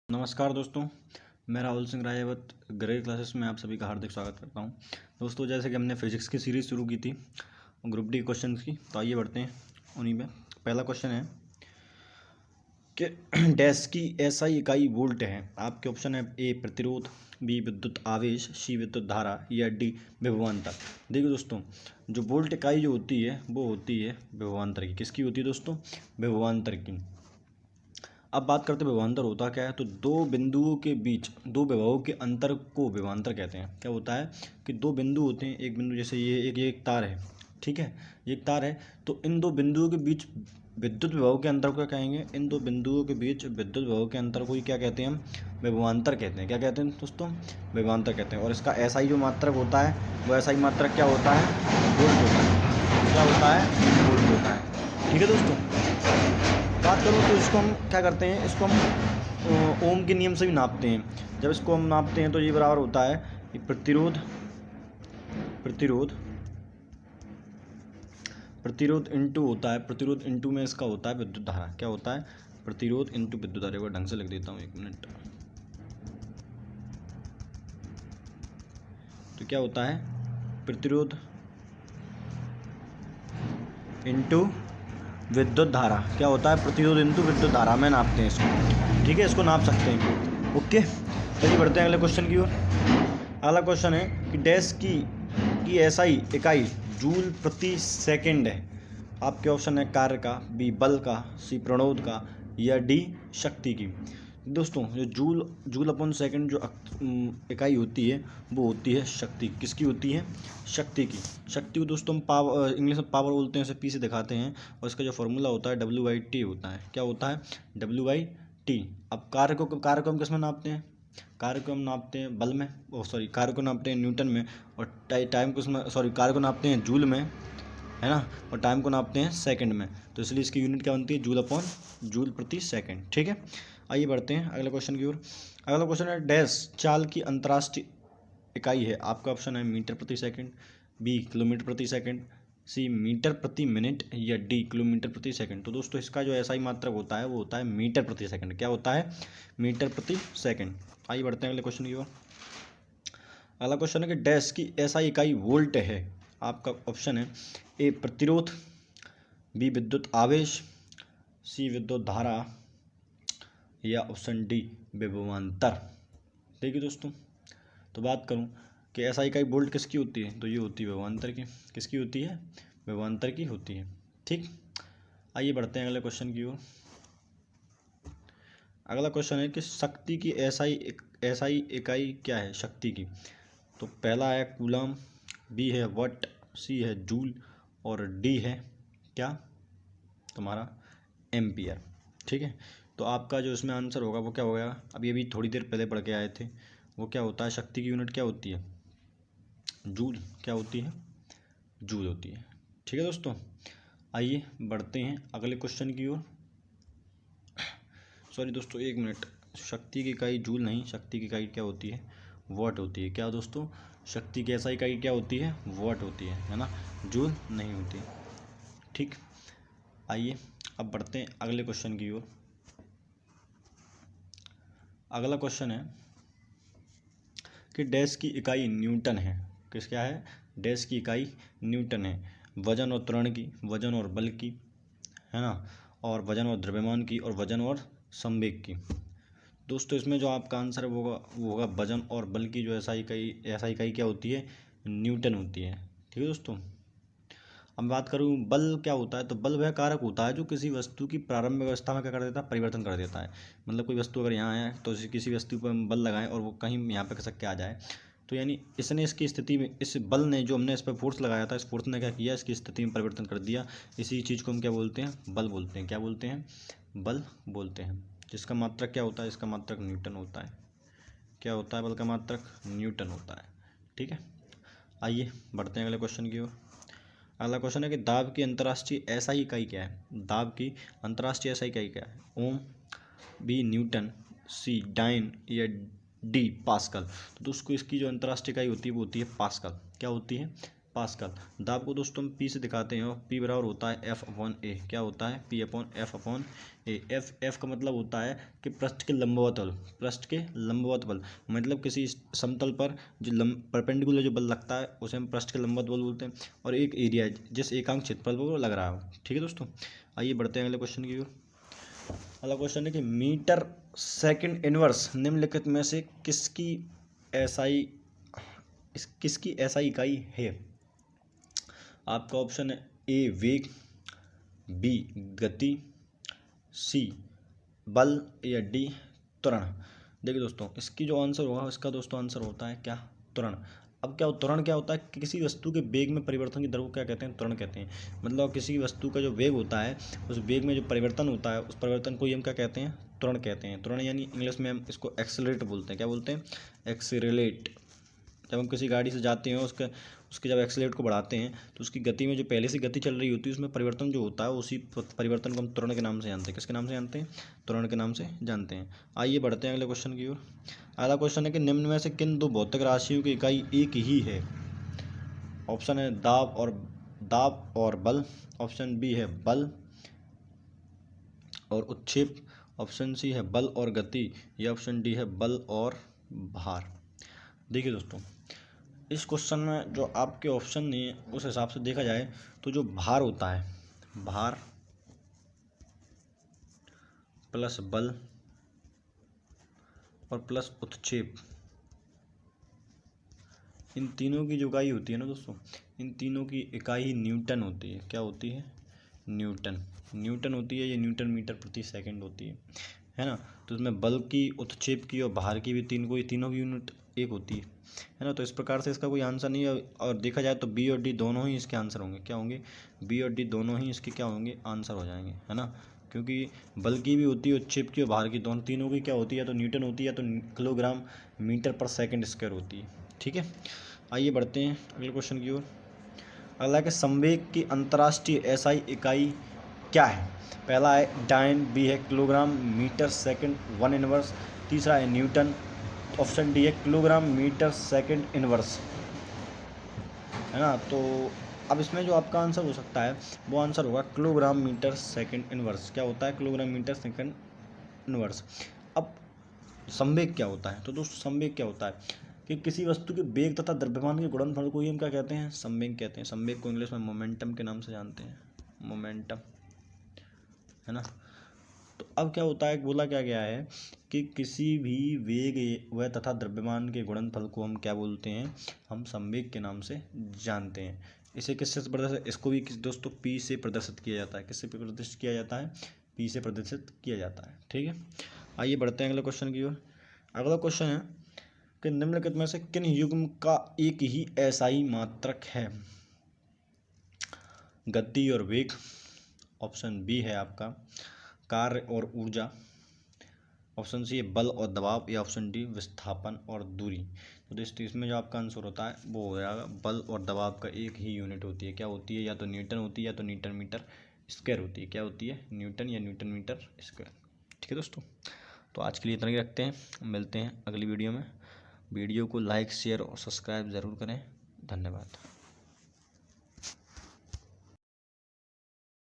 नमस्कार दोस्तों, मैं राहुल सिंह रायवत ग्रेड क्लासेस में आप सभी का हार्दिक स्वागत करता हूं। दोस्तों, जैसे कि हमने फिजिक्स की सीरीज़ शुरू की थी ग्रुप डी क्वेश्चंस की, तो आइए बढ़ते हैं उन्हीं में। पहला क्वेश्चन है कि डैश की एसआई इकाई वोल्ट है। आपके ऑप्शन है ए प्रतिरोध, बी विद्युत आवेश, सी विद्युत धारा या डी विभवांतर। देखिए दोस्तों, जो वोल्ट इकाई जो होती है वो होती है विभवांतर की। किसकी होती है दोस्तों? विभवांतर की। अब बात करते हैं विभवांतर होता क्या है। तो दो बिंदुओं के बीच दो विभवों के अंतर को विभवांतर कहते हैं। क्या होता है कि दो बिंदु होते हैं, एक बिंदु जैसे ये एक तार है, ठीक है, ये एक तार है। तो इन दो बिंदुओं के बीच विद्युत विभव के अंतर को क्या कहेंगे? इन दो बिंदुओं के बीच विद्युत विभव के अंतर को ही क्या कहते हैं? हम विभवांतर कहते हैं। क्या कहते हैं दोस्तों? विभवांतर कहते हैं। और इसका एसआई जो मात्रक होता है वो एसआई मात्रक क्या होता है? वोल्ट होता है। क्या होता है? वोल्ट होता है। ठीक है दोस्तों, बात करूँ तो इसको हम क्या करते हैं, इसको हम ओम के नियम से भी नापते हैं। जब इसको हम नापते हैं तो ये बराबर होता है कि प्रतिरोध इंटू होता है, प्रतिरोध इंटू में इसका होता है विद्युत धारा। क्या होता है? प्रतिरोध इंटू विद्युत धारा। ढंग से लिख देता हूँ, एक मिनट। तो क्या होता है? प्रतिरोध इंटू विद्युत धारा। क्या होता है? प्रतिरोध इंटू विद्युत धारा में नापते हैं इसको। ठीक है, इसको नाप सकते हैं। ओके, चलिए बढ़ते हैं अगले क्वेश्चन की ओर। अगला क्वेश्चन है कि डैश की एसआई इकाई जूल प्रति सेकंड है। आपके ऑप्शन है कार्य का, बी बल का, सी प्रणोद का या डी शक्ति की। दोस्तों, जो जूल अपॉन सेकंड जो इकाई होती है वो होती है शक्ति। किसकी होती है? शक्ति की। शक्ति को दोस्तों हम पावर, इंग्लिश में पावर बोलते हैं, उसे पी से दिखाते हैं। और इसका जो फॉर्मूला होता है W/T होता है। क्या होता है? W/T। अब कार्य को हम किस में नापते हैं? कार्य को हम नापते हैं बल में, कार्य को नापते हैं न्यूटन में। और टाइम को कार्य को नापते हैं जूल में, है ना, और टाइम को नापते हैं सेकंड में। तो इसलिए इसकी यूनिट क्या बनती है? जूल अपॉन जूल प्रति सेकंड। ठीक है, आइए बढ़ते हैं अगले क्वेश्चन की ओर। अगला क्वेश्चन है डैश चाल की अंतर्राष्ट्रीय इकाई है। आपका ऑप्शन है मीटर प्रति सेकंड, बी किलोमीटर प्रति सेकंड, सी मीटर प्रति मिनट या डी किलोमीटर प्रति सेकंड। तो दोस्तों, इसका जो एसआई मात्रक होता है वो होता है मीटर प्रति सेकंड। क्या होता है? मीटर प्रति सेकंड। आइए बढ़ते हैं अगले क्वेश्चन की ओर। अगला क्वेश्चन है कि डैश की एसआई इकाई वोल्ट है। आपका ऑप्शन है ए प्रतिरोध, बी विद्युत आवेश, सी विद्युत धारा या ऑप्शन डी विभवांतर। देखिए दोस्तों, तो बात करूं कि एसआई इकाई वोल्ट किसकी होती है, तो ये होती है विभवांतर की। किसकी होती है? विभवांतर की होती है। ठीक, आइए बढ़ते हैं अगले क्वेश्चन की ओर। अगला क्वेश्चन है कि शक्ति की एसआई इकाई क्या है शक्ति की। तो पहला है कूलम, बी है वाट, सी है जूल और डी है क्या तुम्हारा? एम्पियर। ठीक है, तो आपका जो इसमें आंसर होगा वो क्या होगा? अभी अभी थोड़ी देर पहले पढ़ के आए थे। वो क्या होता है? शक्ति की यूनिट क्या होती है? जूल। क्या होती है? जूल होती है। ठीक है दोस्तों, आइए बढ़ते हैं अगले क्वेश्चन की ओर। सॉरी दोस्तों, एक मिनट। शक्ति की इकाई जूल नहीं, शक्ति की इकाई क्या होती है? वॉट होती है। क्या दोस्तों? शक्ति की एसआई इकाई क्या होती है? वॉट होती है ना, जूल नहीं होती। ठीक, आइए अब बढ़ते हैं अगले क्वेश्चन की ओर। अगला क्वेश्चन है कि डैश की इकाई न्यूटन है। किस क्या है? डैश की इकाई न्यूटन है। वजन और त्वरण की, वजन और बल की, है ना, और वजन और द्रव्यमान की, और वजन और संवेग की। दोस्तों, इसमें जो आपका आंसर वो होगा वजन और बल की। जो एसआई इकाई क्या होती है? न्यूटन होती है। ठीक है दोस्तों, अब बात करूँ बल क्या होता है। तो बल वह कारक होता है जो किसी वस्तु की प्रारंभिक अवस्था में क्या कर देता है? परिवर्तन कर देता है। मतलब कोई वस्तु अगर यहाँ है तो किसी वस्तु पर हम बल लगाएं और वो कहीं यहाँ पे खसक के आ जाए, तो यानी इसने इसकी स्थिति में, इस बल ने, जो हमने इस पर फोर्स लगाया था, इस फोर्स ने क्या किया? इसकी स्थिति में परिवर्तन कर दिया। इसी चीज़ को हम क्या बोलते हैं? बल बोलते हैं। क्या बोलते हैं? बल बोलते हैं। जिसका मात्रक क्या होता है? इसका मात्रक न्यूटन होता है। क्या होता है? बल का मात्रक न्यूटन होता है। ठीक है, आइए बढ़ते हैं अगले क्वेश्चन की ओर। अगला क्वेश्चन है कि दाब की अंतर्राष्ट्रीय एसआई इकाई क्या है? दाब की अंतर्राष्ट्रीय एसआई इकाई क्या है? ओम, बी न्यूटन, सी डाइन या डी पास्कल। तो दोस्तों, इसकी जो अंतर्राष्ट्रीय इकाई होती है वो होती है पास्कल। क्या होती है? पास्कल। दाब को दोस्तों हम पी से दिखाते हैं और पी बराबर होता है एफ अपॉन ए। क्या होता है? पी अपॉन एफ अपॉन ए। एफ का मतलब होता है कि पृष्ठ के लंबवत बल, पृष्ठ के लंबवत बल मतलब किसी समतल पर जो परपेंडिकुलर जो बल लगता है उसे हम पृष्ठ के लंबवत बल बोलते हैं, और एक एरिया जिस एकांक क्षेत्रफल पर वो लग रहा हो। ठीक है दोस्तों, आइए बढ़ते हैं अगले क्वेश्चन की ओर। अगला क्वेश्चन है कि मीटर सेकंड इनवर्स निम्नलिखित में से किसकी एसआई इकाई है? आपका ऑप्शन है ए वेग, बी गति, सी बल या डी त्वरण। देखिए दोस्तों, इसकी जो आंसर होगा इसका दोस्तों आंसर होता है क्या? त्वरण। अब क्या त्वरण क्या होता है कि किसी वस्तु के वेग में परिवर्तन की दर को क्या कहते हैं? त्वरण कहते हैं। मतलब किसी वस्तु का जो वेग होता है उस वेग में जो परिवर्तन होता है उस परिवर्तन को ही हम क्या कहते हैं? त्वरण कहते हैं। त्वरण यानी इंग्लिश में हम इसको एक्सेलरेट बोलते हैं। क्या बोलते हैं? एक्सेलरेट। जब हम किसी गाड़ी से जाते हैं उसके जब एक्सेलरेट को बढ़ाते हैं तो उसकी गति में जो पहले से गति चल रही होती है उसमें परिवर्तन जो होता है उसी परिवर्तन को हम त्वरण के नाम से जानते हैं। किसके नाम से जानते हैं? त्वरण के नाम से जानते हैं। आइए बढ़ते हैं अगले क्वेश्चन की ओर। अगला क्वेश्चन है कि निम्न में से किन दो भौतिक राशियों की इकाई एक ही है? ऑप्शन है दाब और बल, ऑप्शन बी है बल और उत्क्षेप, ऑप्शन सी है बल और गति, या ऑप्शन डी है बल और भार। देखिए दोस्तों, इस क्वेश्चन में जो आपके ऑप्शन नहीं उस हिसाब से देखा जाए तो जो भार होता है, भार प्लस बल और प्लस उत्क्षेप, इन तीनों की जो इकाई होती है ना दोस्तों, इन तीनों की इकाई न्यूटन होती है। क्या होती है? न्यूटन होती है। ये न्यूटन मीटर प्रति सेकंड होती है ना। तो इसमें बल की, उत्क्षेप की और भार की भी तीनों की यूनिट एक होती है ना। तो इस प्रकार से इसका कोई आंसर नहीं है, और देखा जाए तो बी और डी दोनों ही इसके आंसर होंगे। क्या होंगे? बी और डी दोनों ही इसके क्या होंगे? आंसर हो जाएंगे, है ना। क्योंकि बल की भी होती है, उत्क्षेप की और भार की, दोनों तीनों की क्या होती है? तो न्यूटन होती है, तो किलोग्राम मीटर पर सेकंड स्क्वायर होती है। ठीक है, आइए बढ़ते हैं अगले क्वेश्चन की ओर। अगला है कि संवेग की अंतर्राष्ट्रीय एसआई इकाई क्या है? पहला है डाइन, बी है किलोग्राम मीटर सेकंड 1/, तीसरा है न्यूटन, ऑप्शन डी है किलोग्राम मीटर सेकंड इनवर्स, है ना। तो अब इसमें जो आपका आंसर हो सकता है वो आंसर होगा किलोग्राम मीटर सेकंड इनवर्स। क्या होता है? Kilogram metre second inverse. अब संवेग क्या होता है? तो दोस्तों संवेग क्या होता है कि किसी वस्तु के वेग तथा द्रव्यमान के गुणनफल को ही हम क्या कहते हैं? संवेग कहते हैं। संवेग को इंग्लिश में मोमेंटम के नाम से जानते हैं, मोमेंटम, है ना। तो अब क्या होता है, बोला क्या गया है कि किसी भी वेग व तथा द्रव्यमान के गुणनफल को हम क्या बोलते हैं? हम संवेग के नाम से जानते हैं। इसे किससे प्रदर्शित, इसको भी दोस्तों पी से प्रदर्शित किया जाता है। किससे प्रदर्शित किया जाता है? पी से प्रदर्शित किया जाता है। ठीक है, आइए बढ़ते हैं अगले क्वेश्चन की ओर। अगला क्वेश्चन है कि निम्नलिखित में से किन युग्म का एक ही एसआई मात्रक है? गति और वेग, ऑप्शन बी है आपका कार्य और ऊर्जा, ऑप्शन सी है बल और दबाव, या ऑप्शन डी विस्थापन और दूरी। तो दोस्तों इसमें जो आपका आंसर होता है वो हो जाएगा बल और दबाव का एक ही यूनिट होती है। क्या होती है? या तो न्यूटन होती है या तो न्यूटन मीटर स्क्वायर होती है। क्या होती है? न्यूटन या न्यूटन मीटर स्क्वायर। ठीक है दोस्तों, तो आज के लिए इतना ही रखते हैं, मिलते हैं अगली वीडियो में। वीडियो को लाइक, शेयर और सब्सक्राइब ज़रूर करें। धन्यवाद।